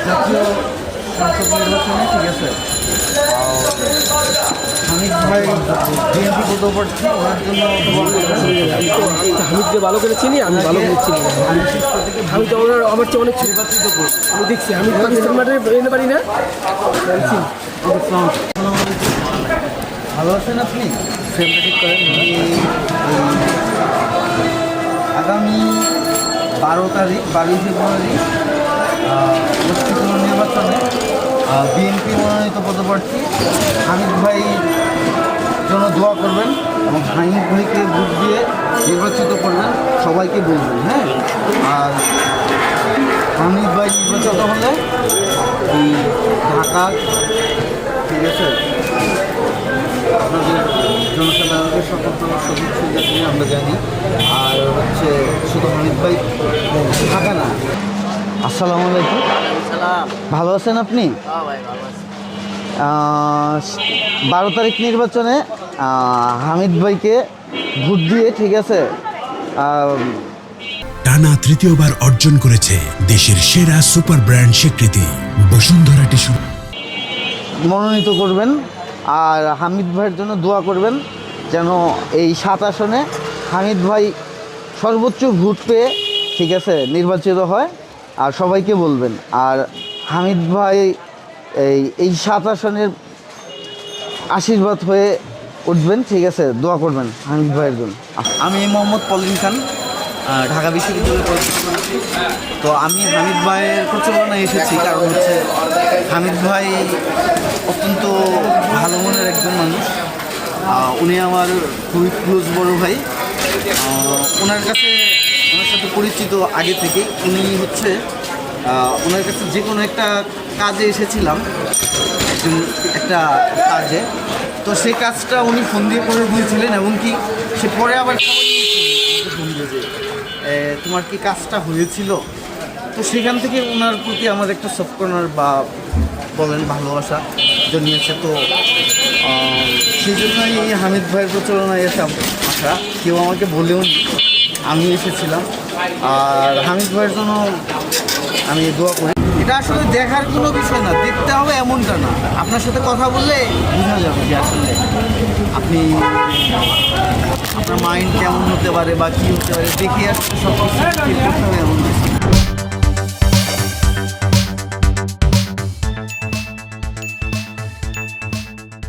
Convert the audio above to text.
জাতীয় সংসদ নির্বাচনে, ঠিক আছে, হামিদ ভাই বিএনপি পদপ্রার্থী, ওনার জন্য হামিদকে ভালো করে চিনি, আমি ভালো করে চিনি। আমি তো আমার চেয়ে অনেক নির্বাচিত করি। আমি দেখছি, আমি পাকিস্তান মাঠে এনে পারি না। ভালো আছেন আপনি? ঠিক করেন। আগামী 12 তারিখ 12 ফেব্রুয়ারি অনুষ্ঠিত নির্বাচনে বিএনপি মনোনীত পদপ্রার্থী হামিদ ভাই জন্য দোয়া করবেন এবং হামিদ ভাইকে ভোট দিয়ে নির্বাচিত করবেন, সবাইকে বলবেন। হ্যাঁ, আর হামিদ ভাই নির্বাচিত হলে এই ঢাকার, ঠিক আছে, আপনাদের জনসাধারণকে সকল সুযোগ সুবিধা নিয়ে আমরা জানি। আর হচ্ছে শুধু হামিদ ভাই ঢাকা না। আসসালামু আলাইকুম, ভালো আছেন আপনি? 12 তারিখ নির্বাচনে হামিদ ভাইকে ভোট দিয়ে, ঠিক আছে, টানা তৃতীয়বার অর্জন করেছে দেশের সেরা সুপার ব্র্যান্ড স্বীকৃতি বসুন্ধরা টিস্যু মনোনীত করবেন। আর হামিদ ভাইয়ের জন্য দোয়া করবেন যেন এই 7 আসনে হামিদ ভাই সর্বোচ্চ ভোট পেয়ে, ঠিক আছে, নির্বাচিত হয়। আর সবাইকে বলবেন। আর হামিদ ভাই এই 7 আসনের আশীর্বাদ হয়ে উঠবেন, ঠিক আছে, দোয়া করবেন হামিদ ভাইয়ের জন্য। আমি মোহাম্মদ পলিন খান, ঢাকা বিশ্ববিদ্যালয়ে পড়াশোনা করেছি। তো আমি হামিদ ভাইয়ের প্রচারণায় এসেছি, কারণ হচ্ছে হামিদ ভাই অত্যন্ত ভালো মনের একজন মানুষ। উনি আমার খুবই ক্লোজ বড় ভাই। ওনার সাথে পরিচিত আগে থেকে। উনি হচ্ছে ওনার কাছে যে কোনো একটা কাজে এসেছিলাম, একটা কাজে, তো সেই কাজটা উনি ফোন দিয়ে করে দিয়েছিলেন, এবং কি সে পরে আবার ফোন দিয়ে যে তোমার কি কাজটা হয়েছিল। তো সেখান থেকে ওনার প্রতি আমার একটা সফট কর্নার বা বলেন ভালোবাসা জন্মিয়েছে। তো সেই জন্যই হামিদ ভাইয়ের প্রচারণায় আসা। কেউ আমাকে বলেও নি, আমি এসেছিলাম। আর হামিদ ভাইয়ের জন্য আমি দোয়া করি। এটা আসলে দেখার কোনো বিষয় না, দেখতে হবে এমনটা না। আপনার সাথে কথা বললে বোঝা যাবে যে আসলে আপনি, আপনার মাইন্ড কেমন হতে পারে বা কী হতে পারে, দেখে আসলে সব কিছু ফিল করতে হবে এমন কিছু।